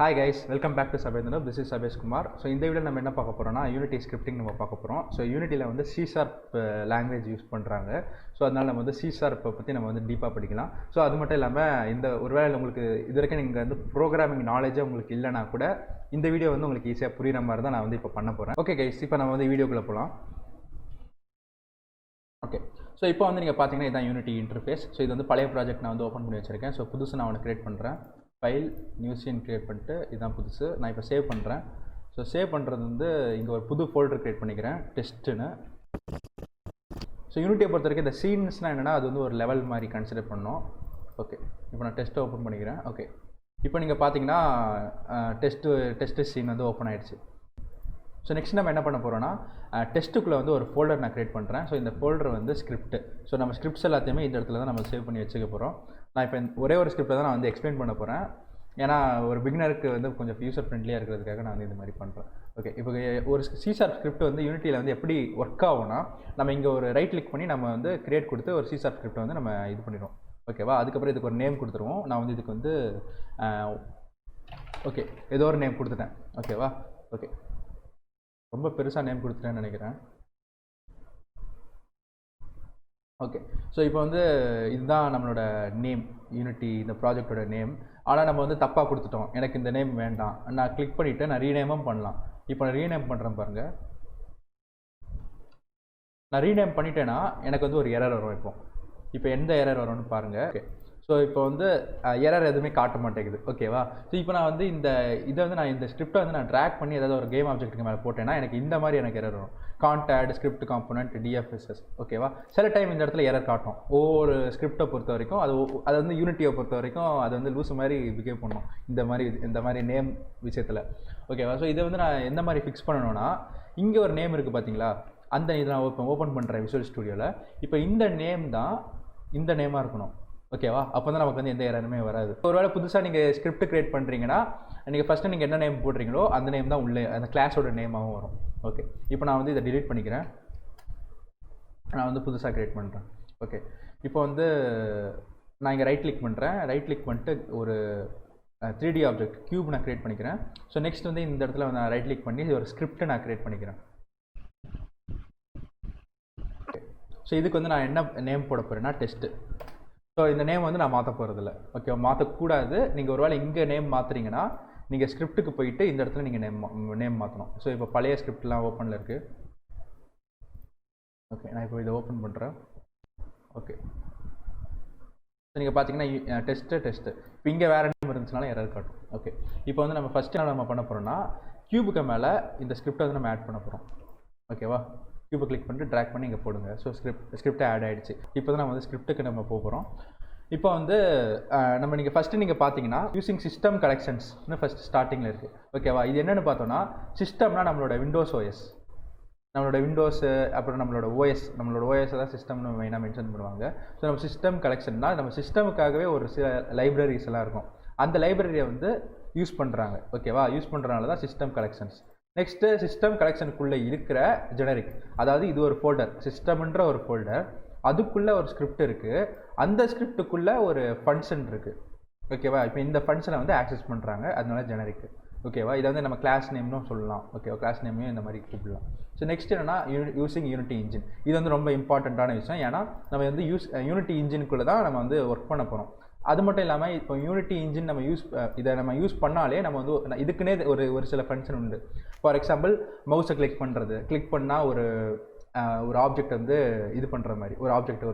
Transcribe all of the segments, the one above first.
Hi guys, welcome back to Sabendra. This is Sabes Kumar. So இந்த வீடியோல நம்ம என்ன பார்க்க போறோம்னா யூனிட்டி ஸ்கிரிப்டிங் நம்ம பார்க்க போறோம். ஸோ யூனிட்டியில் வந்து C# லாங்குவேஜ் யூஸ் பண்ணுறாங்க. ஸோ அதனால நம்ம வந்து C# பற்றி நம்ம வந்து டீப்பாக படிக்கலாம். ஸோ அது மட்டும் இல்லாமல் இந்த ஒருவேளை உங்களுக்கு இது வரைக்கும் நீங்கள் வந்து ப்ரோக்ராமிங் நாலேஜே உங்களுக்கு இல்லைனா கூட இந்த வீடியோ வந்து உங்களுக்கு ஈஸியாக புரியுற மாதிரி தான் நான் வந்து இப்போ பண்ண போகிறேன். ஓகே கைஸ், இப்போ நம்ம வந்து வீடியோக்குள்ளே போகலாம். ஓகே, ஸோ இப்போ வந்து நீங்கள் பார்த்தீங்கன்னா இதுதான் யூனிட்டி இன்டர்ஃபேஸ். ஸோ இது வந்து பழைய ப்ராஜெக்ட் நான் வந்து ஓப்பன் பண்ணி வச்சுருக்கேன். ஸோ புதுசு நான் ஒன்று க்ரியேட் பண்ணுறேன். ஃபைல் நியூ சீன் க்ரியேட் பண்ணிட்டு இதுதான் புதுசு. நான் இப்போ சேவ் பண்ணுறேன். ஸோ சேவ் பண்ணுறது வந்து இங்கே ஒரு புது ஃபோல்டர் க்ரியேட் பண்ணிக்கிறேன், டெஸ்ட்டுன்னு. ஸோ யூனிட்டியை பொறுத்த வரைக்கும் இந்த சீன்ஸ்னால் என்னென்னா அது வந்து ஒரு லெவல் மாதிரி கன்சிடர் பண்ணோம். ஓகே, இப்போ நான் டெஸ்ட்டை ஓப்பன் பண்ணிக்கிறேன். ஓகே, இப்போ நீங்கள் பார்த்தீங்கன்னா டெஸ்ட்டு சீன் வந்து ஓப்பன் ஆகிடுச்சு. ஸோ நெக்ஸ்ட் நம்ம என்ன பண்ண போகிறோம்னா டெஸ்ட்டுக்குள்ளே வந்து ஒரு ஃபோல்டர் நான் க்ரியேட் பண்ணுறேன். ஸோ இந்த ஃபோல்டர் வந்து ஸ்கிரிப்ட். ஸோ நம்ம ஸ்கிரிப்ட்ஸ் எல்லாத்தையுமே இந்த இடத்துல தான் நம்ம சேவ் பண்ணி வச்சுக்க போகிறோம். நான் இப்போ ஒரே ஒரு ஸ்கிரிப்டை தான் நான் வந்து எக்ஸ்பிளைன் பண்ண போகிறேன். ஏன்னா ஒரு பிகினருக்கு வந்து கொஞ்சம் யூசர் ஃப்ரெண்ட்லியாக இருக்கிறதுக்காக நான் வந்து இந்த மாதிரி பண்ணுறேன். ஓகே, இப்போ ஒரு C# ஸ்கிரிப்ட் வந்து யூனிட்டியில் வந்து எப்படி ஒர்க் ஆகும்னா நம்ம இங்கே ஒரு ரைட் கிளிக் பண்ணி நம்ம வந்து கிரியேட் கொடுத்து ஒரு C# ஸ்கிரிப்டை வந்து நம்ம இது பண்ணிடுவோம். ஓகேவா, அதுக்கப்புறம் இதுக்கு ஒரு நேம் கொடுத்துருவோம். நான் வந்து இதுக்கு வந்து ஓகே ஏதோ ஒரு நேம் கொடுத்துட்டேன். ஓகேவா, ஓகே ரொம்ப பெருசாக நேம் கொடுத்துட்டேன்னு நினைக்கிறேன். ஓகே, ஸோ இப்போ வந்து இதுதான் நம்மளோட நேம், யூனிட்டி இந்த ப்ராஜெக்டோட நேம். ஆனால் நம்ம வந்து தப்பாக கொடுத்துட்டோம். எனக்கு இந்த நேம் வேண்டாம். நான் கிளிக் பண்ணிவிட்டு நான் ரீநேமும் பண்ணலாம். இப்போ நான் ரீநேம் பண்ணுறேன் பாருங்கள். நான் ரீநேம் பண்ணிட்டேன்னா எனக்கு வந்து ஒரு எரர் வரும். இப்போ எந்த எரர் வரும்னு பாருங்கள். ஓகே, ஸோ இப்போ வந்து எரர் எதுவுமே காட்ட மாட்டேங்குது. ஓகேவா, ஸோ இப்போ நான் வந்து இதை வந்து நான் இந்த ஸ்கிரிப்டை வந்து நான் ட்ராக் பண்ணி ஏதாவது ஒரு கேம் ஆப்ஜெக்ட்டுக்கு மேலே போட்டேன்னா எனக்கு இந்த மாதிரி எனக்கு எரர் வரும். Contact script component DFSS. ஓகேவா, சில டைம் இந்த இடத்துல எரர் காட்டும். ஒவ்வொரு ஸ்கிரிப்டை பொறுத்த வரைக்கும் அது வந்து யூனிட்டியை பொறுத்த வரைக்கும் அது வந்து லூஸ் மாதிரி பிஹேவ் பண்ணும் இந்த மாதிரி நேம் விஷயத்தில். ஓகேவா, ஸோ இதை வந்து நான் எந்த மாதிரி ஃபிக்ஸ் பண்ணணும்னா இங்கே ஒரு நேம் இருக்குது பார்த்தீங்களா, அந்த இதை நான் இப்போ ஓப்பன் பண்ணுறேன் விஷுவல் ஸ்டுடியோவில். இப்போ இந்த நேம் தான் இந்த நேமாக இருக்கணும். ஓகேவா, அப்போ தான் நமக்கு வந்து எந்த எரருமே வராது. ஒருவேளை புதுசாக நீங்கள் ஸ்கிரிப்ட் க்ரியேட் பண்ணுறீங்கன்னா நீங்கள் ஃபஸ்ட்டு நீங்கள் என்ன நேம் போடுறீங்களோ அந்த நேம் தான் உள்ளே அந்த கிளாஸோட நேமாகவும் வரும். ஓகே, இப்போ நான் வந்து இதை டிலீட் பண்ணிக்கிறேன். நான் வந்து புதுசாக க்ரியேட் பண்ணுறேன். ஓகே, இப்போ வந்து நான் இங்கே ரைட் கிளிக் பண்ணுறேன். ரைட் கிளிக் பண்ணிட்டு ஒரு 3D ஆப்ஜெக்ட் க்யூப் நான் க்ரியேட் பண்ணிக்கிறேன். ஸோ நெக்ஸ்ட் வந்து இந்த இடத்துல நான் ரைட் கிளிக் பண்ணி ஒரு ஸ்கிரிப்டை நான் க்ரியேட் பண்ணிக்கிறேன். ஸோ இதுக்கு வந்து நான் என்ன நேம் போட போகிறேன்னா டெஸ்ட்டு. ஸோ இந்த நேம் வந்து நான் மாற்ற போகிறதில்ல. ஓகே, மாற்றக்கூடாது. நீங்கள் ஒரு வேளை இங்கே நேம் மாற்றுறீங்கன்னா நீங்கள் ஸ்கிரிப்ட்டுக்கு போயிட்டு இந்த இடத்துல நீங்கள் நேம் மாற்றணும். ஸோ இப்போ பழைய ஸ்கிரிப்ட்லாம் ஓப்பனில் இருக்குது. ஓகே, நான் இப்போ இதை ஓப்பன் பண்ணுறேன். ஓகே, ஸோ நீங்கள் பார்த்தீங்கன்னா டெஸ்ட்டு இப்போ இங்கே வேறு நேம் இருந்துச்சுனாலும் எரர் காட்டும். ஓகே, இப்போ வந்து நம்ம ஃபஸ்ட்டு நம்ம பண்ண போகிறோம்னா க்யூபுக்கு மேலே இந்த ஸ்கிரிப்டை வந்து நம்ம ஆட் பண்ண போகிறோம். ஓகேவா, க்யூபை கிளிக் பண்ணிட்டு ட்ராக் பண்ணி இங்கே போடுங்க. ஸோ ஸ்கிரிப்டை ஆட் ஆகிடுச்சு. இப்போ தான் நம்ம வந்து ஸ்கிரிப்ட்டுக்கு நம்ம போகிறோம். இப்போ வந்து நம்ம நீங்கள் ஃபஸ்ட்டு நீங்கள் பார்த்தீங்கன்னா யூசிங் சிஸ்டம் கலெக்ஷன்ஸ்னு ஃபஸ்ட் ஸ்டார்டிங்கில் இருக்குது. ஓகேவா, இது என்னென்னு பார்த்தோன்னா சிஸ்டம்னா நம்மளோட விண்டோஸ் OS, நம்மளோட விண்டோஸு அப்புறம் நம்மளோட OS தான் சிஸ்டம்னு மெயினாக மென்ஷன் பண்ணுவாங்க. ஸோ நம்ம சிஸ்டம் கலெக்ஷன்னா நம்ம சிஸ்டமுக்காகவே ஒரு சில லைப்ரரிஸ் எல்லாம் இருக்கும். அந்த லைப்ரரியை வந்து யூஸ் பண்ணுறாங்க. ஓகேவா, யூஸ் பண்ணுறனால தான் சிஸ்டம் கலெக்ஷன்ஸ். நெக்ஸ்ட்டு சிஸ்டம் கலெக்ஷனுக்குள்ளே இருக்கிற ஜெனரிக், அதாவது இது ஒரு ஃபோல்டர், சிஸ்டம்ன்ற ஒரு ஃபோல்டர், அதுக்குள்ளே ஒரு ஸ்கிரிப்ட் இருக்குது. அந்த ஸ்கிரிப்டுக்குள்ளே ஒரு ஃபங்க்ஷன் இருக்குது. ஓகேவா, இப்போ இந்த ஃபங்க்ஷனை வந்து ஆக்சஸ் பண்ணுறாங்க, அதனால ஜெனரிக். ஓகேவா, இதை வந்து நம்ம கிளாஸ் நேம்னு சொல்லலாம். ஓகேவா, கிளாஸ் நேமையும் இந்த மாதிரி கூப்பிடலாம். ஸோ நெக்ஸ்ட் என்னன்னா யூசிங் யூனிட்டி இன்ஜின். இது வந்து ரொம்ப இம்பார்ட்டண்ட்டான விஷயம். ஏன்னா நம்ம வந்து யூனிட்டி இன்ஜினுக்குள்ளே தான் நம்ம வந்து ஒர்க் பண்ண போகிறோம். அது மட்டும் இல்லாமல் இப்போ யூனிட்டி இன்ஜின் நம்ம யூஸ் பண்ணாலே நம்ம வந்து இதுக்குன்னே ஒரு சில ஃபங்க்ஷன் உண்டு. ஃபார் எக்ஸாம்பிள் மவுஸை கிளிக் பண்ணால் ஒரு ஆப்ஜெக்ட் வந்து இது பண்ணுற மாதிரி ஒரு ஆப்ஜெக்ட்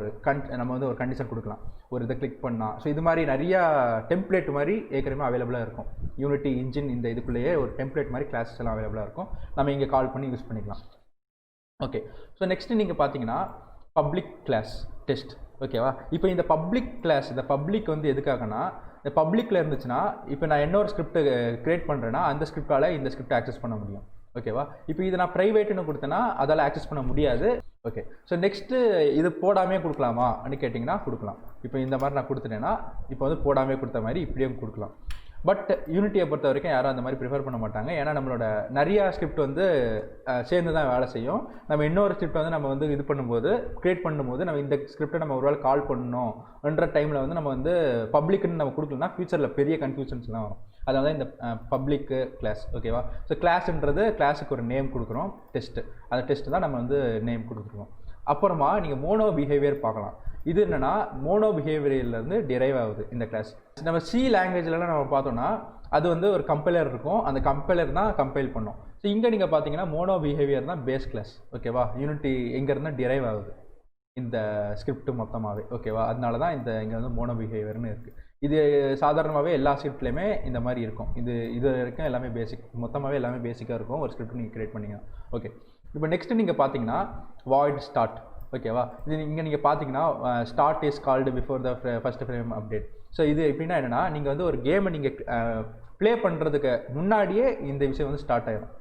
நம்ம வந்து ஒரு கண்டிஷன் கொடுக்கலாம், ஒரு இதை கிளிக் பண்ணால். ஸோ இது மாதிரி நிறையா டெம்ப்ளேட் மாதிரி ஏற்கனவே அவைலபிளாக இருக்கும். யூனிட்டி இன்ஜின் இந்த இதுக்குள்ளேயே ஒரு டெம்ப்ளேட் மாதிரி கிளாஸஸ் எல்லாம் அவைலபிளாக இருக்கும். நம்ம இங்கே கால் பண்ணி யூஸ் பண்ணிக்கலாம். ஓகே, ஸோ நெக்ஸ்ட்டு நீங்கள் பார்த்தீங்கன்னா பப்ளிக் கிளாஸ் டெஸ்ட். ஓகேவா, இப்போ இந்த பப்ளிக் கிளாஸ், இந்த பப்ளிக் வந்து எதுக்காகனா இந்த பப்ளிக்கில் இருந்துச்சுன்னா இப்போ நான் இன்னொரு ஸ்கிரிப்ட் க்ரியேட் பண்ணுறேன்னா அந்த ஸ்கிரிப்டால் இந்த ஸ்கிரிப்ட் ஆக்சஸ் பண்ண முடியும். ஓகேவா, இப்போ இதை நான் ப்ரைவேட்டுன்னு கொடுத்தேன்னா அதால் ஆக்சஸ் பண்ண முடியாது. ஓகே, ஸோ நெக்ஸ்ட்டு இது போடாமே கொடுக்கலாமா அப்படின்னு கேட்டிங்கன்னா கொடுக்கலாம். இப்போ இந்த மாதிரி நான் கொடுத்துட்டேன்னா இப்போ வந்து போடாமே கொடுத்த மாதிரி இப்படியும் கொடுக்கலாம். பட் யூனிட்டியை பொறுத்த வரைக்கும் யாரும் அந்த மாதிரி ப்ரிஃபர் பண்ண மாட்டாங்க. ஏன்னா நம்மளோட நிறையா ஸ்கிரிப்ட் வந்து சேர்ந்து தான் வேலை செய்யும். நம்ம இன்னொரு ஸ்கிரிப்ட் வந்து நம்ம வந்து இது பண்ணும்போது க்ரியேட் பண்ணும்போது நம்ம இந்த ஸ்கிரிப்டை நம்ம ஒரு வேளை கால் பண்ணணும்ன்ற டைமில் வந்து நம்ம வந்து பப்ளிக்னு நம்ம கொடுக்கலன்னா ஃபியூச்சரில் பெரிய கன்ஃபியூஷன்ஸ்லாம் வரும். அதாவது இந்த பப்ளிக்கு கிளாஸ், ஓகேவா? ஸோ கிளாஸ்ன்றது கிளாஸுக்கு ஒரு நேம் கொடுக்குறோம், டெஸ்ட்டு. அந்த டெஸ்ட்டு தான் நம்ம வந்து நேம் கொடுத்துருக்கோம். அப்புறமா நீங்கள் மோனோ பிஹேவியர் பார்க்கலாம். இது என்னென்னா மோனோ பிஹேவியர்லேருந்து டிரைவ் ஆகுது இந்த கிளாஸ். நம்ம சி லாங்குவேஜ்லலாம் நம்ம பார்த்தோம்னா அது வந்து ஒரு கம்பைலர் இருக்கும், அந்த கம்பைலர் தான் கம்பைல் பண்ணும். ஸோ இங்கே நீங்கள் பார்த்தீங்கன்னா மோனோ பிஹேவியர் தான் பேஸ் கிளாஸ், ஓகேவா? யூனிட்டி எங்கேருந்து டிரைவ் ஆகுது இந்த ஸ்கிரிப்ட் மொத்தமாகவே, ஓகேவா? அதனால தான் இங்கே வந்து மோனோ பிஹேவியர்னு இருக்குது. இது சாதாரணமாகவே எல்லா ஸ்கிரிப்ட்லேயுமே இந்த மாதிரி இருக்கும். இது வரைக்கும் எல்லாமே பேசிக், மொத்தமாகவே எல்லாமே பேசிக்காக இருக்கும் ஒரு ஸ்கிரிப்ட் நீங்கள் கிரியேட் பண்ணிங்கன்னா. ஓகே, இப்போ நெக்ஸ்ட்டு நீங்கள் பார்த்தீங்கன்னா வாய்ட் ஸ்டார்ட், ஓகேவா? இது இங்கே நீங்கள் பார்த்தீங்கன்னா start is called before the first frame update. So இது எப்படின்னா என்னென்னா, நீங்கள் வந்து ஒரு கேமை நீங்கள் ப்ளே பண்ணுறதுக்கு முன்னாடியே இந்த விஷயம் வந்து ஸ்டார்ட் ஆகிடும்,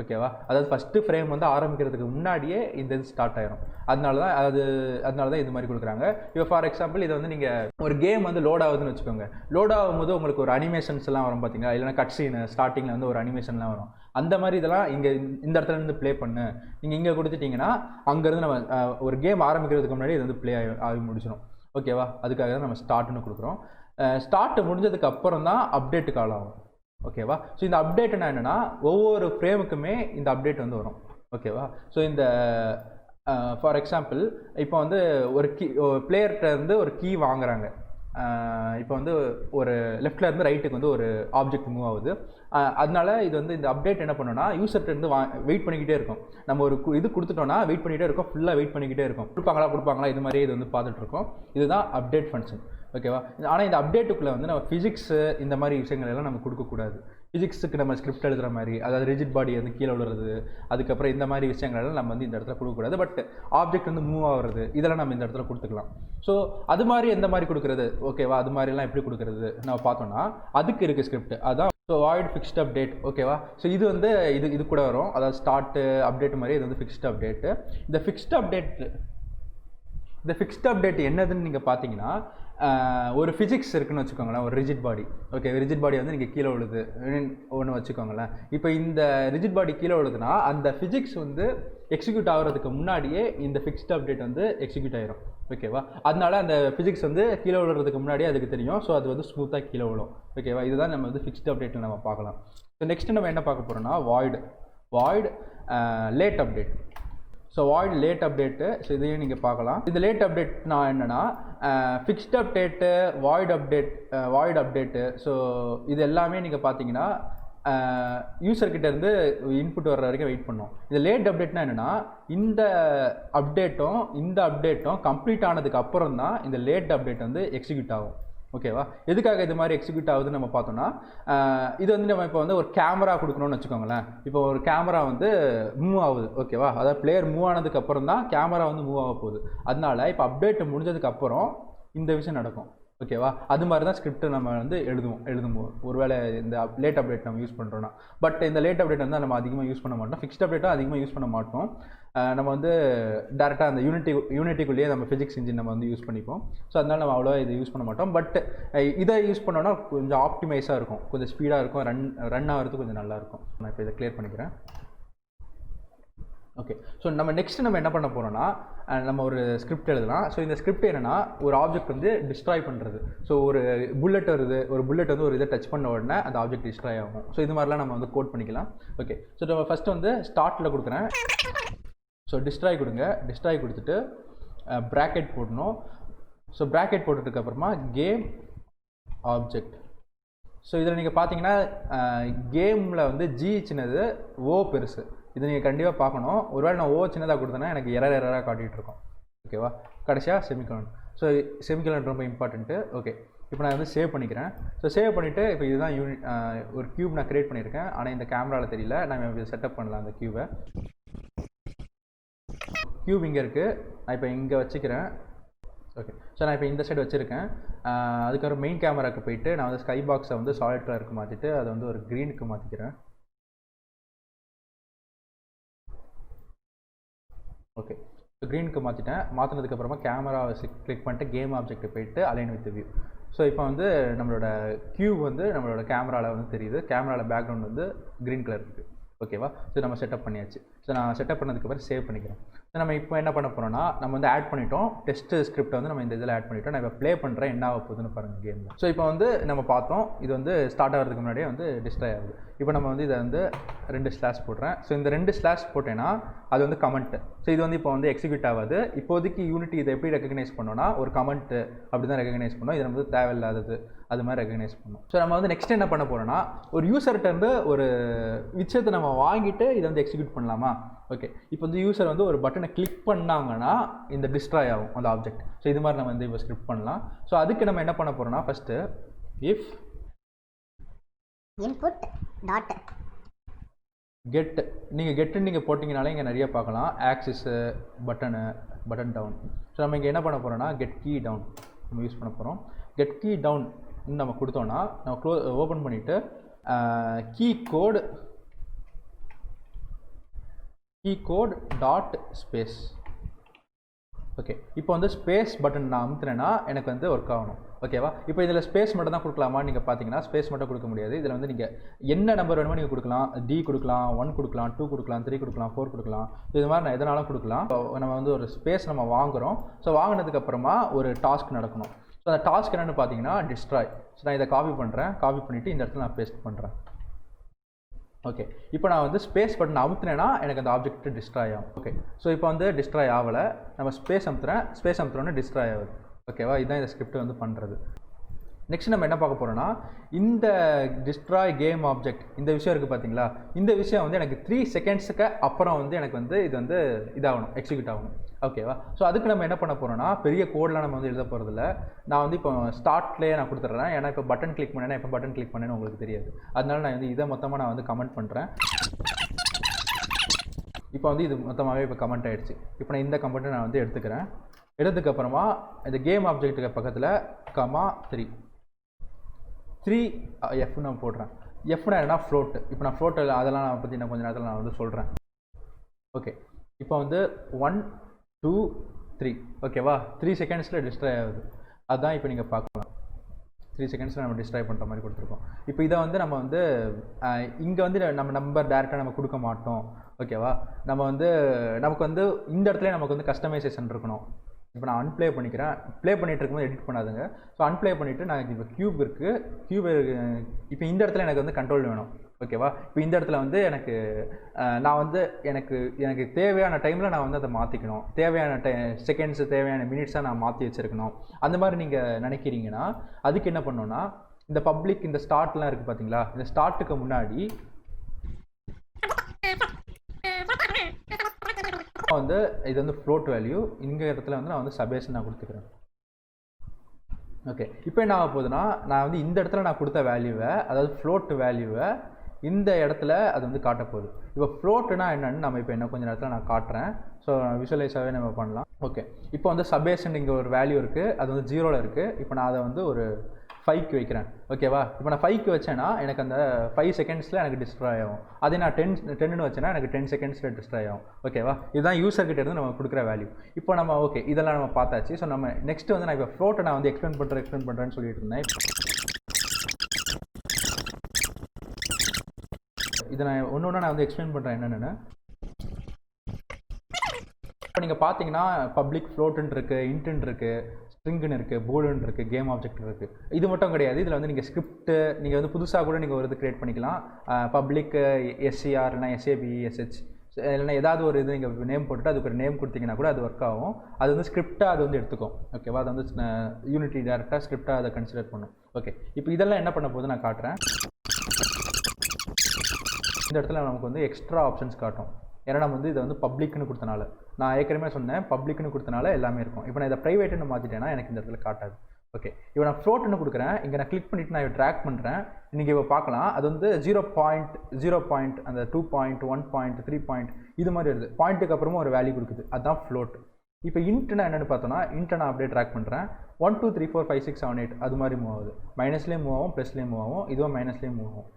ஓகேவா? அதாவது ஃபஸ்ட்டு ஃப்ரேம் வந்து ஆரம்பிக்கிறதுக்கு முன்னாடியே இந்த இது ஸ்டார்ட் ஆகிடும். அதனால தான் இது மாதிரி கொடுக்குறாங்க. இப்போ ஃபார் எக்ஸாம்பிள் இதை வந்து நீங்கள் ஒரு கேம் வந்து லோட் ஆகுதுன்னு வச்சுக்கோங்க. லோட் ஆகும்போது உங்களுக்கு ஒரு அனிமேஷன்ஸ் எல்லாம் வரும் பார்த்தீங்களா? இல்லைனா கட் சீனு ஸ்டார்டிங்கில் வந்து ஒரு அனிமேஷன்லாம் வரும். அந்த மாதிரி இதெல்லாம் இங்கே இந்த இடத்துல இருந்து ப்ளே பண்ணு நீங்கள் இங்கே கொடுத்துட்டிங்கன்னா அங்கேருந்து நம்ம ஒரு கேம் ஆரம்பிக்கிறதுக்கு முன்னாடி இது வந்து ப்ளே ஆகி முடிச்சிடும், ஓகேவா? அதுக்காக தான் நம்ம ஸ்டார்ட்னு கொடுக்குறோம். ஸ்டார்ட் முடிஞ்சதுக்கு அப்புறம் தான் அப்டேட்டு கால் ஆகும், ஓகேவா? ஸோ இந்த அப்டேட்னா என்னென்னா ஒவ்வொரு ஃப்ரேமுக்குமே இந்த அப்டேட் வந்து வரும், ஓகேவா? ஸோ இந்த ஃபார் எக்ஸாம்பிள் இப்போ வந்து ஒரு பிளேயர்கிட்ட இருந்து ஒரு கீ வாங்குறாங்க. இப்போ வந்து ஒரு லெஃப்டில் இருந்து ரைட்டுக்கு வந்து ஒரு ஆப்ஜெக்ட் மூவ் ஆகுது. அதனால இது வந்து இந்த அப்டேட் என்ன பண்ணோன்னா யூசர்கிட்ட இருந்து வெயிட் பண்ணிக்கிட்டே இருக்கும். நம்ம ஒரு இது கொடுத்துட்டோன்னா வெயிட் பண்ணிகிட்டே இருக்கும், ஃபுல்லாக வெயிட் பண்ணிக்கிட்டே இருக்கும். கொடுப்பாங்களா இது மாதிரியே இது வந்து பார்த்துட்ருக்கோம். இதுதான் அப்டேட் ஃபங்க்ஷன், ஓகேவா? ஆனால் இந்த அப்டேட்டுக்குள்ளே வந்து நம்ம ஃபிசிக்ஸு இந்த மாதிரி விஷயங்கள் எல்லாம் நம்ம கொடுக்கக்கூடாது. ஃபிசிக்ஸுக்கு நம்ம ஸ்கிரிப்ட் எழுதுகிற மாதிரி, அதாவது ரிஜிட் பாடி வந்து கீழே விழுறது, அதுக்கப்புறம் இந்த மாதிரி விஷயங்கள்லாம் நம்ம வந்து இந்த இடத்துல கொடுக்கக்கூடாது. பட் ஆப்ஜெக்ட் வந்து மூவ் ஆகுறது இதெல்லாம் நம்ம இந்த இடத்துல கொடுத்துக்கலாம். ஸோ அது மாதிரி எந்த மாதிரி கொடுக்குறது, ஓகேவா? அது மாதிரிலாம் எப்படி கொடுக்குறது நம்ம பார்த்தோம்னா அதுக்கு இருக்குது ஸ்கிரிப்ட். அதான் ஸோ வாய்ட் ஃபிக்ஸ்ட் அப்டேட், ஓகேவா? ஸோ இது வந்து இது கூட வரும். அதாவது ஸ்டார்ட்டு அப்டேட் மாதிரி இது வந்து ஃபிக்ஸ்ட் அப்டேட்டு. இந்த ஃபிக்ஸ்ட் அப்டேட் என்னதுன்னு நீங்கள் பார்த்தீங்கன்னா ஒரு ஃபிசிக்ஸ் இருக்குன்னு வச்சுக்கோங்களேன், ஒரு rigid body, okay? Rigid body வந்து நீங்கள் கீழே விழுது ஒன்று வச்சுக்கோங்களேன். இப்போ இந்த ரிஜிட் பாடி கீழே விழுதுன்னா அந்த ஃபிசிக்ஸ் வந்து எக்ஸிக்யூட் ஆகிறதுக்கு முன்னாடியே இந்த ஃபிக்ஸ்ட் அப்டேட் வந்து எக்ஸிக்யூட் ஆகிரும், ஓகேவா? அதனால அந்த ஃபிசிக்ஸ் வந்து கீழே விழுறதுக்கு முன்னாடியே அதுக்கு தெரியும். ஸோ அது வந்து ஸ்மூத்தாக கீழே விழும், ஓகேவா? இதுதான் நம்ம வந்து ஃபிக்ஸ்ட் அப்டேட்டில் நம்ம பார்க்கலாம். ஸோ நெக்ஸ்ட் நம்ம என்ன பார்க்க போகிறோம்னா void late update. So void late update. So இதையும் நீங்கள் பார்க்கலாம். இந்த லேட் அப்டேட்னா என்னென்னா fixed update, void update. So இது எல்லாமே நீங்கள் பார்த்தீங்கன்னா யூசர்கிட்ட இருந்து இன்புட் வர்ற வரைக்கும் வெயிட் பண்ணோம். இந்த லேட் அப்டேட்னா என்னென்னா இந்த அப்டேட்டும் கம்ப்ளீட் ஆனதுக்கு அப்புறம் தான் இந்த லேட் அப்டேட் வந்து எக்ஸிக்யூட் ஆகும், ஓகேவா? எதுக்காக இது மாதிரி எக்ஸிக்யூட் ஆகுதுன்னு நம்ம பார்த்தோம்னா இது வந்து நம்ம இப்போ வந்து ஒரு கேமரா கொடுக்கணும்னு வச்சுக்கோங்களேன். இப்போ ஒரு கேமரா வந்து மூவ் ஆகுது, ஓகேவா? அதாவது பிளேயர் மூவ் ஆனதுக்கு அப்புறம் தான் கேமரா வந்து மூவ் ஆக போகுது. அதனால இப்போ அப்டேட் முடிஞ்சதுக்கு அப்புறம் இந்த விஷயம் நடக்கும், ஓகேவா? அது மாதிரி தான் ஸ்கிரிப்ட் நம்ம வந்து எழுதும்போது ஒருவேளை இந்த லேட் அப்டேட் நம்ம யூஸ் பண்ணுறோன்னா. பட் இந்த லேட் அப்டேட் வந்து நம்ம அதிகமாக யூஸ் பண்ண மாட்டோம், ஃபிக்ஸ்ட் அப்டேட்டும் அதிகமாக யூஸ் பண்ண மாட்டோம். நம்ம வந்து டேரெக்டாக அந்த யூனிட்டிக்குள்ளேயே நம்ம ஃபிசிக்ஸ் இன்ஜின் நம்ம வந்து யூஸ் பண்ணிப்போம். ஸோ அதனால் நம்ம அவ்வளோவா இதை யூஸ் பண்ண மாட்டோம். பட் இதை யூஸ் பண்ணோன்னா கொஞ்சம் ஆப்டிமைஸாக இருக்கும், கொஞ்சம் ஸ்பீடாக இருக்கும், ரன் ஆகிறதுக்கு கொஞ்சம் நல்லாயிருக்கும். நான் இப்போ இதை கிளியர் பண்ணிக்கிறேன், ஓகே? ஸோ நம்ம நெக்ஸ்ட் நம்ம என்ன பண்ண போகிறோம்னா நம்ம ஒரு ஸ்கிரிப்ட் எழுதலாம். ஸோ இந்த ஸ்கிரிப்ட் என்னென்னா ஒரு ஆப்ஜெக்ட் வந்து டிஸ்ட்ராய் பண்ணுறது. ஸோ ஒரு புல்லட் வந்து ஒரு இதை டச் பண்ண உடனே அந்த ஆப்ஜெக்ட் டிஸ்ட்ராய் ஆகும். ஸோ இது மாதிரிலாம் நம்ம வந்து கோட் பண்ணிக்கலாம், ஓகே? ஸோ நம்ம ஃபஸ்ட்டு வந்து ஸ்டார்ட்டில் கொடுக்குறேன். ஸோ டிஸ்ட்ராய் கொடுத்துட்டு ப்ராக்கெட் போடணும். ஸோ ப்ராக்கெட் போட்டதுக்கப்புறமா கேம் ஆப்ஜெக்ட். ஸோ இதில் நீங்கள் பார்த்தீங்கன்னா கேமில் வந்து ஜி சின்னது, ஓ பெருசு. இது நீங்கள் கண்டிப்பாக பார்க்கணும். ஒருவேளை நான் ஓ சின்னதாக கொடுத்தேன்னா எனக்கு எரராக காட்டிகிட்டு இருக்கோம், ஓகேவா? கடைசியாக செமிகோலன். ஸோ செமிகோலன் ரொம்ப இம்பார்ட்டண்ட்டு, ஓகே? இப்போ நான் வந்து சேவ் பண்ணிக்கிறேன். ஸோ சேவ் பண்ணிவிட்டு இப்போ இதுதான் ஒரு க்யூப் நான் க்ரியேட் பண்ணியிருக்கேன். ஆனால் இந்த கேமராவில் தெரியல. நான் செட்டப் பண்ணலாம் அந்த க்யூப் இங்கே இருக்குது. நான் இப்போ இங்கே வச்சுக்கிறேன், ஓகே? ஸோ நான் இப்போ இந்த சைடு வச்சுருக்கேன். அதுக்கப்புறம் மெயின் கேமராவுக்கு போயிட்டு நான் வந்து ஸ்கை பாக்ஸை வந்து சாலிட் கலருக்கு மாற்றிட்டு அதை வந்து ஒரு க்ரீனுக்கு மாற்றிக்கிறேன், ஓகே? ஸோ க்ரீனுக்கு மாற்றினதுக்கப்புறமா கேமராவை கிளிக் பண்ணிட்டு கேம் ஆப்ஜெக்ட்டு போயிட்டு அலைன் வித் வியூ. ஸோ இப்போ வந்து நம்மளோட கியூப் வந்து நம்மளோட கேமராவில் வந்து தெரியுது. கேமராவில் பேக்ரவுண்ட் வந்து க்ரீன் கலர் இருக்குது. ஓகேவா? ஸோ நம்ம செட்டப் பண்ணியாச்சு. ஸோ நான் செட்டப் பண்ணதுக்கப்புறம் சேவ் பண்ணிக்கிறேன். ஸோ நம்ம இப்போ என்ன பண்ண போகிறோம்னா, நம்ம வந்து ஆட் பண்ணிட்டோம். டெஸ்ட் ஸ்கிரிப்ட் வந்து நம்ம இந்த இதில் ஆட் பண்ணிட்டோம். நான் இப்போ ப்ளே பண்ணுறேன், என்ன ஆக போகுதுன்னு பாருங்கள் கேமில். ஸோ இப்போ வந்து நம்ம பார்த்தோம், இது வந்து ஸ்டார்ட் ஆகிறதுக்கு முன்னாடியே வந்து டிஸ்ட்ராய் ஆகுது. இப்போ நம்ம வந்து இதை வந்து 2 ஸ்லாஷ் போடுறேன். ஸோ இந்த 2 ஸ்லாஷ் போட்டேன்னா அது வந்து கமெண்ட்டு. ஸோ இது வந்து இப்போ வந்து எக்ஸிக்யூட் ஆகாது. இப்போதைக்கு யூனிட்டி இதை எப்படி ரெகக்னைஸ் பண்ணோன்னா, ஒரு கமெண்ட்டு அப்படி தான் ரெகக்னைஸ் பண்ணோம். இது வந்து தேவையில்லாதது அது மாதிரி ரெகக்னைஸ் பண்ணோம். ஸோ நம்ம வந்து நெக்ஸ்ட் என்ன பண்ண போகிறோம்னா, ஒரு யூசர்கிட்ட இருந்து ஒரு விஷயத்தை நம்ம வாங்கிட்டு இதை வந்து எக்ஸிக்யூட் பண்ணலாமா? ஓகே, இப்போ வந்து யூசர் வந்து ஒரு பட்டனை கிளிக் பண்ணாங்கன்னா இந்த டிஸ்ட்ராய் ஆகும் அந்த ஆப்ஜெக்ட். ஸோ இது மாதிரி நம்ம வந்து இப்போ ஸ்கிரிப்ட் பண்ணலாம். ஸோ அதுக்கு நம்ம என்ன பண்ண போகிறோம்னா, first if input dot get, நீங்கள் கெட்டுன்னு நீங்கள் போட்டிங்கனாலே இங்கே நிறைய பார்க்கலாம். Axis, button down. ஸோ நம்ம இங்கே என்ன பண்ண போகிறோம்னா, கெட் கீ டவுன் நம்ம யூஸ் பண்ண போகிறோம். கெட் கீ டவுன் நம்ம கொடுத்தோன்னா நம்ம ஓப்பன் பண்ணிவிட்டு key code dot space. Okay, இப்போ வந்து ஸ்பேஸ் பட்டன் நான் அமுத்துனேன்னா எனக்கு வந்து ஒர்க் ஆகணும். ஓகேவா? இப்போ இதில் ஸ்பேஸ் மட்டும் தான் கொடுக்கலாமா? நீங்கள் பார்த்தீங்கன்னா ஸ்பேஸ் மட்டும் கொடுக்க முடியாது. இதில் வந்து நீங்கள் என்ன நம்பர் வேணுமோ நீங்கள் கொடுக்கலாம். D கொடுக்கலாம், 1 கொடுக்கலாம், 2 கொடுக்கலாம், 3 கொடுக்கலாம், 4 கொடுக்கலாம். இது மாதிரி நான் எதனாலும் கொடுக்கலாம். நம்ம வந்து ஒரு ஸ்பேஸ் நம்ம வாங்குகிறோம். ஸோ வாங்கினதுக்கப்புறமா ஒரு டாஸ்க் நடக்கணும். ஸோ அந்த டாஸ்க் என்னென்னு பார்த்தீங்கன்னா டிஸ்ட்ராய். ஸோ நான் இதை காப்பி பண்ணுறேன். காப்பி பண்ணிவிட்டு இந்த இடத்துல நான் பேஸ்ட் பண்ணுறேன். ஓகே, இப்போ நான் வந்து ஸ்பேஸ் பட்டன் அமுத்துனேன்னா எனக்கு அந்த ஆப்ஜெக்ட் டிஸ்ட்ராய் ஆகும். ஓகே, ஸோ இப்போ வந்து டிஸ்ட்ராய் ஆகலை. நம்ம ஸ்பேஸ் அமுத்துறோன்னு டிஸ்ட்ராய் ஆகுது. ஓகேவா? இதுதான் இந்த ஸ்கிரிப்ட் வந்து பண்ணுறது. நெக்ஸ்ட் நம்ம என்ன பார்க்க போகிறோம்னா, இந்த டிஸ்ட்ராய் கேம் ஆப்ஜெக்ட் இந்த விஷயம் இருக்குது பார்த்தீங்களா? இந்த விஷயம் வந்து எனக்கு 3 செகண்ட்ஸுக்கு அப்புறம் வந்து எனக்கு வந்து இது வந்து இதாகணும், எக்ஸிக்யூட் ஆகணும். ஓகேவா? ஸோ அதுக்கு நம்ம என்ன பண்ண போகிறோம்னா, பெரிய கோடெலாம் நம்ம வந்து எழுத போகிறதில்ல. நான் வந்து இப்போ ஸ்டார்ட்லேயே நான் கொடுத்துட்றேன். ஏன்னா இப்போ பட்டன் கிளிக் பண்ணேன்னா எப்போ பட்டன் கிளிக் பண்ணேன்னு உங்களுக்கு தெரியாது. அதனால நான் வந்து இதை மொத்தமாக நான் வந்து கமெண்ட் பண்ணுறேன். இப்போ வந்து இது மொத்தமாகவே இப்போ கமெண்ட் ஆகிடுச்சு. இப்போ நான் இந்த கமெண்ட்டை நான் வந்து எடுத்துக்கிறேன். எடுத்ததுக்கப்புறமா இந்த கேம் ஆப்ஜெக்ட்டுக்கு பக்கத்தில் கமா 3 F நான் போடுறேன். எஃப்னா என்னன்னா ஃப்ளோட்டு. இப்போ நான் ஃப்ளோட் அதெல்லாம் நான் பற்றி நான் கொஞ்சம் நேரத்தில் நான் வந்து சொல்கிறேன். ஓகே, இப்போ வந்து 1 2 3 ஓகேவா? 3 செகண்ட்ஸில் டிஸ்ட்ராய் ஆகுது. அதுதான் இப்போ நீங்கள் பார்க்கலாம். 3 செகண்ட்ஸில் நம்ம டிஸ்ட்ராய் பண்ணுற மாதிரி கொடுத்துருக்கோம். இப்போ இதை வந்து நம்ம வந்து இங்கே வந்து நம்ம நம்பர் டேரெக்டாக நம்ம கொடுக்க மாட்டோம். ஓகேவா? நம்ம வந்து நமக்கு வந்து இந்த இடத்துல நமக்கு வந்து கஸ்டமைசேஷன் இருக்கணும். இப்போ நான் அன்ப்ளே பண்ணிக்கிறேன். ப்ளே பண்ணிகிட்டு இருக்கும்போது எடிட் பண்ணாதுங்க. ஸோ அன்ப்ளே பண்ணிவிட்டு நான் இப்போ கியூப் இப்போ இந்த இடத்துல எனக்கு வந்து கண்ட்ரோல் வேணும். ஓகேவா? இப்போ இந்த இடத்துல வந்து நான் வந்து எனக்கு தேவையான டைமில் நான் வந்து அதை மாற்றிக்கணும். தேவையான செகண்ட்ஸு தேவையான மினிட்ஸாக நான் மாற்றி வச்சுருக்கணும். அந்த மாதிரி நீங்கள் நினைக்கிறீங்கன்னா அதுக்கு என்ன பண்ணணும்னா, இந்த பப்ளிக் இந்த ஸ்டார்ட்லாம் இருக்குது பார்த்தீங்களா? இந்த ஸ்டார்ட்டுக்கு முன்னாடி வந்து இது வந்து ஃப்ளோட் வேல்யூ. இந்த இடத்துல வந்து நான் வந்து சபேஸ் நான் கொடுத்துக்கிறேன். ஓகே, இப்போ என்ன ஆக போகுதுன்னா, நான் வந்து இந்த இடத்துல நான் கொடுத்த வேல்யூவை, அதாவது ஃப்ளோட் வேல்யூவை இந்த இடத்துல அது வந்து காட்ட போகுது. இப்போ ஃப்ளோட்டுனா என்னன்னு நம்ம இப்போ என்ன கொஞ்சம் நேரத்தில் நான் காட்டுறேன். ஸோ விஷுவலைஸாகவே நம்ம பண்ணலாம். ஓகே, இப்போ வந்து சபேஸ்ன்னு இங்கே ஒரு வேல்யூ இருக்குது, அது வந்து 0ல் இருக்குது. இப்போ நான் அதை வந்து ஒரு 5க்கு வைக்கிறேன். ஓகேவா? இப்போ நான் 5க்கு வச்சேன்னா எனக்கு அந்த 5 செகண்ட்ஸில் எனக்கு டிஸ்ட்ராய் ஆகும். அதே நான் 10ன்னு வச்சேன்னா எனக்கு 10 செகண்ட்ஸில் டிஸ்ட்ராய் ஆகும். ஓகேவா? இதுதான் யூசர்கிட்ட இருந்து நம்ம கொடுக்குற வேல்யூ. இப்போ நம்ம ஓகே இதெல்லாம் நம்ம பார்த்தாச்சு. ஸோ நம்ம நெக்ஸ்ட் வந்து நான் இப்போ ஃப்ளோட்டை நான் வந்து எக்ஸ்பிளைன் பண்ணுறேன்னு சொல்லிட்டு இருந்தேன். இதை நான் ஒன்று நான் வந்து எக்ஸ்பிளைன் பண்ணுறேன் என்னென்னு. இப்போ நீங்கள் பார்த்தீங்கன்னா பப்ளிக் ஃப்ளோட்டுன்னு இருக்குது, இன்ட்டுன்னு இருக்குது, ஸ்ட்ரிங்குன்னு இருக்குது, போர்டுன்னு இருக்குது, கேம் ஆப்ஜெக்ட் இருக்குது. இது மட்டும் கிடையாது. இதில் வந்து நீங்கள் ஸ்கிரிப்ட்டு நீங்கள் வந்து புதுசாக கூட நீங்கள் ஒரு இது க்ரியேட் பண்ணிக்கலாம். பப்ளிக் SCR இல்லைனா SAB SH இல்லைனா ஏதாவது ஒரு இது நீங்கள் நேம் போட்டுட்டு அதுக்கு ஒரு நேம் கொடுத்தீங்கன்னா கூட அது ஒர்க் ஆகும். அது வந்து ஸ்கிரிப்டாக அது வந்து எடுத்துக்கும். ஓகேவா? அது வந்து யூனிட்டி டேரெக்டாக ஸ்கிரிப்டாக அதை கன்சிடர் பண்ணும். ஓகே, இப்போ இதெல்லாம் என்ன பண்ண போது நான் காட்டுறேன். இந்த இடத்துல நமக்கு வந்து எக்ஸ்ட்ரா ஆப்ஷன்ஸ் காட்டும். ஏன்னா நம்ம வந்து இதை வந்து பப்ளிக்னு கொடுத்தனால, நான் ஏற்கனவே சொன்னேன் பப்ளிக்னு கொடுத்தனால எல்லாமே இருக்கும். இப்போ நான் இதை ப்ரைவேட்டுன்னு மாற்றிட்டேன்னா எனக்கு இந்த இடத்துல காட்டாது. ஓகே, இப்போ நான் ஃப்ளோட்னு கொடுக்குறேன். இங்கே நான் கிளிக் பண்ணிவிட்டு நான் ட்ராக் பண்ணுறேன். நீங்கள் இப்போ பார்க்கலாம் அது வந்து 0.0 அந்த 2 1 3 இது மாதிரி வருது. பாயிண்ட்டுக்கு அப்புறமா ஒரு வேல்யூ கொடுக்குது. அதுதான் ஃப்ளோட். இப்போ இன்ட்னா என்னென்னு பார்த்தோன்னா, இன்ட்டை நான் அப்படியே ட்ராக் பண்ணுறேன். 1 2 3 4 5 6 7 8 அது மாதிரி மூவ் ஆகுது. மைனஸ்லேயும் மூவ் ஆகும், ப்ளஸ்லேயும் மூவ் ஆகும், இதுவும் மைனஸ்லேயும் மூவ் ஆகும்.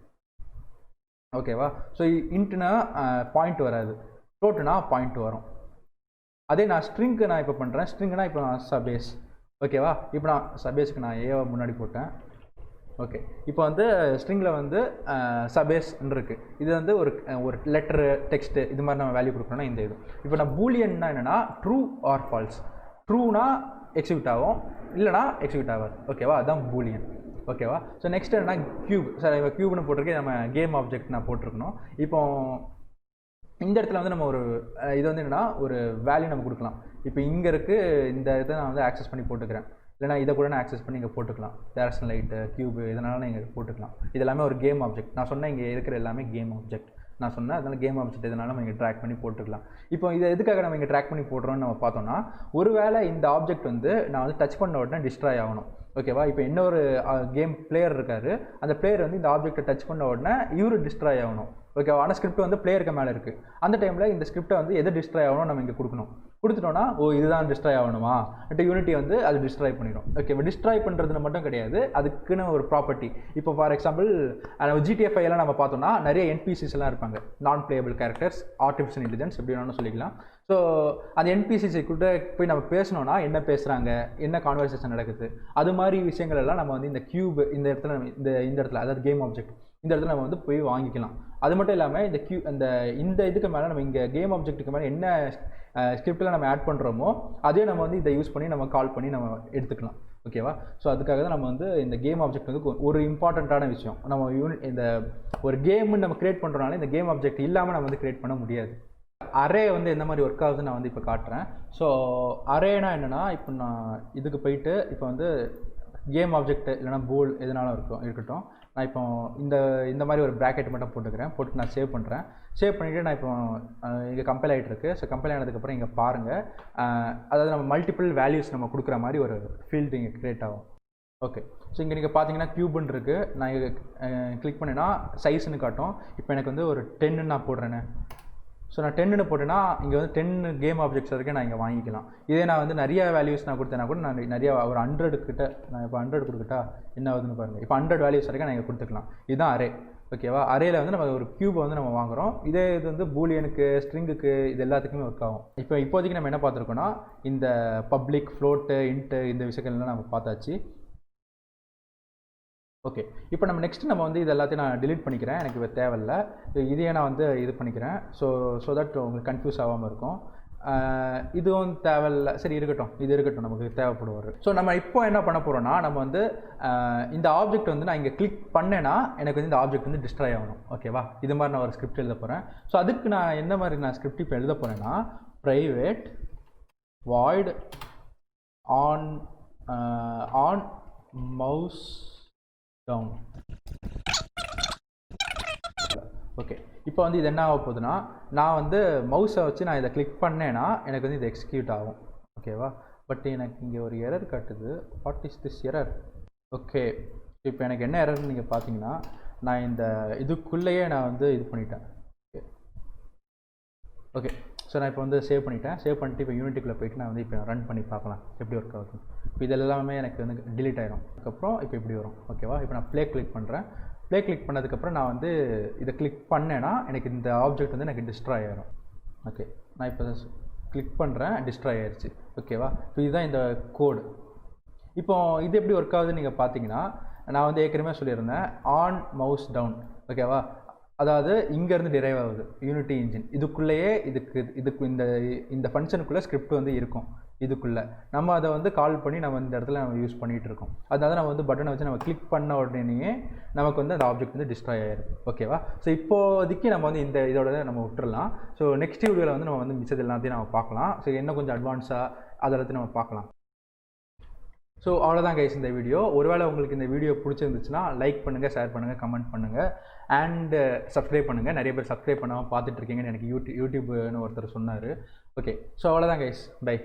ஓகேவா? ஸோ இன்ட்டுனா பாயிண்ட் வராது, ஃப்ளோட்டுனா பாயிண்ட் வரும். அதே நான் ஸ்ட்ரிங்க்கு நான் இப்போ பண்ணுறேன். ஸ்ட்ரிங்னா இப்போ நான் சபேஸ். ஓகேவா. இப்போ நான் சபேஸ்க்கு நான் ஏவை முன்னாடி போட்டேன். ஓகே, இப்போ வந்து ஸ்ட்ரிங்கில் வந்து சபேஸ்ன்னு இருக்குது. இது வந்து ஒரு லெட்டரு டெக்ஸ்ட்டு இது மாதிரி நம்ம வேல்யூ கொடுக்கணும்னா இந்த இது. இப்போ நான் பூலியன்னா என்னென்னா ட்ரூ ஆர் ஃபால்ஸ். ட்ரூனா எக்ஸிக்யூட் ஆகும், இல்லைனா எக்ஸிக்யூட் ஆகாது. ஓகேவா, அதுதான் பூலியன். ஓகேவா. ஸோ நெக்ஸ்ட் என்னன்னா கியூப். சார் இப்போ கியூப்னு போட்டிருக்கேன், நம்ம கேம் ஆப்ஜெக்ட் நான் போட்டிருக்கணும். இப்போ இந்த இடத்துல வந்து நம்ம இது வந்து என்னென்னா ஒரு வேல்யூ நம்ம கொடுக்கலாம். இப்போ இங்கே இருக்குது, இந்த இதை நான் வந்து ஆக்சஸ் பண்ணி போட்டுக்கிறேன், இல்லைனா இதை கூட நான் ஆக்சஸ் பண்ணி இங்கே போட்டுக்கலாம். டேரக்ஷன் லைட்டு, கியூபு, இதனால நீங்கள் போட்டுக்கலாம். இது எல்லாமே ஒரு கேம் ஆப்ஜெக்ட். நான் சொன்னேன் இங்கே இருக்கிற எல்லாமே கேம் ஆப்ஜெக்ட் நான் சொன்னேன். அதனால கேம் ஆப்ஜெக்ட் இதனால நம்ம இங்கே ட்ராக் பண்ணி போட்டுக்கலாம். இப்போ இதை எதுக்காக நம்ம இங்கே ட்ராக் பண்ணி போடுறோம்னு நம்ம பார்த்தோம்னா, ஒருவேளை இந்த ஆப்ஜெக்ட் வந்து நான் வந்து டச் பண்ண உடனே டிஸ்ட்ராய் ஆகணும். ஓகேவா. இப்போ இன்னொரு கேம் பிளேயர் இருக்காரு, அந்த பிளேயர் வந்து இந்த ஆப்ஜெக்ட்டை டச் பண்ண உடனே இவரு டிஸ்ட்ராய் ஆகணும். ஓகேவா. ஆனால் ஸ்கிரிப்ட் வந்து பிளேயருக்கு மேலே இருக்குது. அந்த டைமில் இந்த ஸ்கிரிப்டை வந்து எது டிஸ்ட்ராய் ஆகணும் நம்ம இங்கே கொடுத்துட்டோம்னா, ஓ இதுதான் டிஸ்ட்ராய் ஆகணுமா, யூனிட்டி வந்து அது டிஸ்ட்ராய் பண்ணிடும். ஓகேவா. டிஸ்ட்ராய் பண்ணுறதுன்னு மட்டும் கிடையாது, அதுக்குன்னு ஒரு ப்ராப்பர்ட்டி. இப்போ ஃபார் எக்ஸாம்பிள் GTA 5 எல்லாம் நம்ம பார்த்தோம்னா நிறைய NPCs எல்லாம் இருப்பாங்க, நான் பிளேயபிள் கேரக்டர்ஸ், ஆர்டிஃபிஷியல் இன்டெலிஜென்ஸ் எப்படி வேணும்னு சொல்லிக்கலாம். ஸோ அந்த NPCs கூட போய் நம்ம பேசணும்னா என்ன பேசுகிறாங்க, என்ன கான்வர்சேஷன் நடக்குது, அது மாதிரி விஷயங்கள் எல்லாம் நம்ம வந்து இந்த கியூப் இந்த இடத்துல இந்த இடத்துல அதாவது கேம் ஆப்ஜெக்ட் இந்த இடத்துல நம்ம வந்து போய் வாங்கிக்கலாம். அது மட்டும் இல்லாமல் இந்த இதுக்கு மேலே நம்ம இங்கே கேம் ஆப்ஜெக்ட்டுக்கு மேலே என்ன ஸ்கிரிப்டில் நம்ம ஆட் பண்ணுறோமோ அதே நம்ம வந்து இதை யூஸ் பண்ணி நம்ம கால் பண்ணி நம்ம எடுத்துக்கலாம். ஓகேவா. ஸோ அதுக்காக தான் நம்ம வந்து இந்த கேம் ஆப்ஜெக்ட் வந்து ஒரு இம்பார்ட்டண்ட்டான விஷயம். நம்ம இந்த ஒரு கேம்னு நம்ம கிரியேட் பண்ணுறோனால இந்த கேம் ஆப்ஜெக்ட் இல்லாமல் நம்ம வந்து கிரியேட் பண்ண முடியாது. அரே வந்து எந்த மாதிரி ஒர்க் ஆகுதுன்னு நான் வந்து இப்போ காட்டுறேன். ஸோ அரேனா என்னென்னா, இப்போ நான் இதுக்கு போயிட்டு இப்போ வந்து கேம் ஆப்ஜெக்ட் இல்லைனா போல் எதுனாலும் இருக்கட்டும், நான் இப்போ இந்த மாதிரி ஒரு ப்ராக்கெட் மட்டும் போட்டு நான் சேவ் பண்ணுறேன். சேவ் பண்ணிவிட்டு நான் இப்போ இங்கே கம்பைல் ஆகிட்டு இருக்கு. ஸோ கம்பைல் ஆனதுக்கப்புறம் இங்கே பாருங்கள், அதாவது நம்ம மல்டிபிள் வேல்யூஸ் நம்ம கொடுக்குற மாதிரி ஒரு ஃபீல்டு இங்கே க்ரியேட் ஆகும். ஓகே. ஸோ இங்கே நீங்கள் பார்த்தீங்கன்னா கியூப்னு இருக்குது. நான் இங்கே கிளிக் பண்ணினா சைஸ்ன்னு காட்டும். இப்போ எனக்கு வந்து ஒரு 10 நான் போடுறேன்னு. ஸோ நான் 10ன்னு போட்டேன்னா இங்கே வந்து 10 கேம் ஆப்ஜெக்ட்ஸ் வரைக்கும் நான் இங்கே வாங்கிக்கலாம். இதே நான் வந்து நிறைய வேல்யூஸ் நான் கொடுத்தேன்னா கூட நான் நிறைய ஒரு 100 கிட்ட நான் இப்போ 100 கொடுத்துட்டா என்ன ஆகுதுன்னு பாருங்கள். இப்போ 100 வேல்யூஸ் வரைக்கும் நான் இங்கே கொடுத்துக்கலாம். இதுதான் அரே. ஓகேவா. அரேல வந்து நம்ம ஒரு கியூபை வந்து நம்ம வாங்குகிறோம். இது வந்து பூலியனுக்கு, ஸ்ட்ரிங்குக்கு, இது எல்லாத்துக்குமே ஒர்க் ஆகும். இப்போதைக்கு நம்ம என்ன பார்த்துருக்கோன்னா, இந்த பப்ளிக், ஃப்ளோட்டு, இன்ட்டு இந்த விஷயங்கள்லாம் நம்ம பார்த்தாச்சு. ஓகே. இப்போ நம்ம நம்ம வந்து இது எல்லாத்தையும் நான் டிலீட் பண்ணிக்கிறேன், எனக்கு இப்போ தேவையில்லை. இதையே நான் வந்து இது பண்ணிக்கிறேன். ஸோ தட் உங்களுக்கு கன்ஃபியூஸ் ஆகாமல் இருக்கும். இதுவும் தேவையில்லை, சரி இருக்கட்டும், இது இருக்கட்டும், நமக்கு தேவைப்படுவார். ஸோ நம்ம இப்போ என்ன பண்ண போகிறோம்னா, நம்ம வந்து இந்த ஆப்ஜெக்ட் வந்து நான் இங்கே கிளிக் பண்ணேன்னா எனக்கு வந்து இந்த ஆப்ஜெக்ட் வந்து டிஸ்ட்ராய் ஆகணும். ஓகேவா. இது மாதிரி நான் ஒரு ஸ்கிரிப்ட் எழுத போகிறேன். ஸோ அதுக்கு நான் என்ன மாதிரி நான் ஸ்கிரிப்ட் இப்போ எழுத போகிறேன்னா, private void on mouse down. Okay. இப்போ வந்து இது என்ன ஆக போகுதுன்னா, நான் வந்து மவுஸை வச்சு நான் இதை கிளிக் பண்ணேன்னா எனக்கு வந்து இது எக்ஸிக்யூட் ஆகும். ஓகேவா. பட் எனக்கு இங்கே ஒரு எரர் காட்டுது. What is this error? Okay. இப்போ எனக்கு என்ன எரர்னு நீங்கள் பார்த்தீங்கன்னா, நான் இந்த இதுக்குள்ளேயே நான் வந்து இது பண்ணிட்டேன். ஓகே. ஸோ நான் இப்போ வந்து சேவ் பண்ணிவிட்டு இப்போ யூனிட்டிக்குள்ளே போய்ட்டு நான் வந்து இப்போ ரன் பண்ணி பார்க்கலாம் எப்படி ஒர்க் ஆகுது. இப்போ இது எல்லாமே எனக்கு வந்து டிலீட் ஆகிடும். அதுக்கப்புறம் இப்போ இப்படி வரும். ஓகேவா. இப்போ நான் ப்ளே கிளிக் பண்ணுறேன். ப்ளே கிளிக் பண்ணதுக்கப்புறம் நான் வந்து இதை கிளிக் பண்ணேன்னா எனக்கு இந்த ஆப்ஜெக்ட் வந்து எனக்கு டிஸ்ட்ராய் ஆகிடும். ஓகே. நான் இப்போ கிளிக் பண்ணுறேன், டிஸ்ட்ராய் ஆயிடுச்சு. ஓகேவா. இப்போ இதுதான் இந்த கோடு. இப்போ இது எப்படி ஒர்க் ஆகுதுன்னு நீங்கள் பார்த்தீங்கன்னா, நான் வந்து ஏற்கனவே சொல்லியிருந்தேன் ஆன் மவுஸ் டவுன். ஓகேவா. அதாவது இங்கேருந்து டிரைவ் ஆகுது யூனிட்டி இன்ஜின். இதுக்குள்ளேயே இதுக்கு இந்த ஃபங்க்ஷனுக்குள்ளே ஸ்கிரிப்ட் வந்து இருக்கும். இதுக்குள்ளே நம்ம அதை வந்து கால் பண்ணி நம்ம இந்த இடத்துல நம்ம யூஸ் பண்ணிகிட்டு இருக்கோம். அதாவது நம்ம வந்து பட்டனை வச்சு நம்ம கிளிக் பண்ண உடனே நமக்கு வந்து அந்த ஆப்ஜெக்ட் வந்து டிஸ்ட்ராய் ஆகிடுது. ஓகேவா. ஸோ இப்போதைக்கு நம்ம வந்து இதோட நம்ம விட்டுறலாம். ஸோ நெக்ஸ்ட் வீடியோவில் வந்து நம்ம வந்து மிச்சது எல்லாத்தையும் நம்ம பார்க்கலாம். ஸோ என்ன கொஞ்சம் அட்வான்ஸாக அதை எல்லாத்தையும் நம்ம பார்க்கலாம். ஸோ அவ்வளோதான் கைஸ் இந்த வீடியோ. ஒருவேளை உங்களுக்கு இந்த வீடியோ பிடிச்சிருந்துச்சுன்னா லைக் பண்ணுங்கள், ஷேர் பண்ணுங்கள், கமெண்ட் பண்ணுங்கள், அண்டு சப்ஸ்கிரைப் பண்ணுங்கள். நிறைய பேர் சப்ஸ்கிரைப் பண்ணாமல் பார்த்துட்ருக்கீங்கன்னு எனக்கு யூடியூப்னு ஒருத்தர் சொன்னார். ஓகே. ஸோ அவ்வளோதான் கைஸ், பை.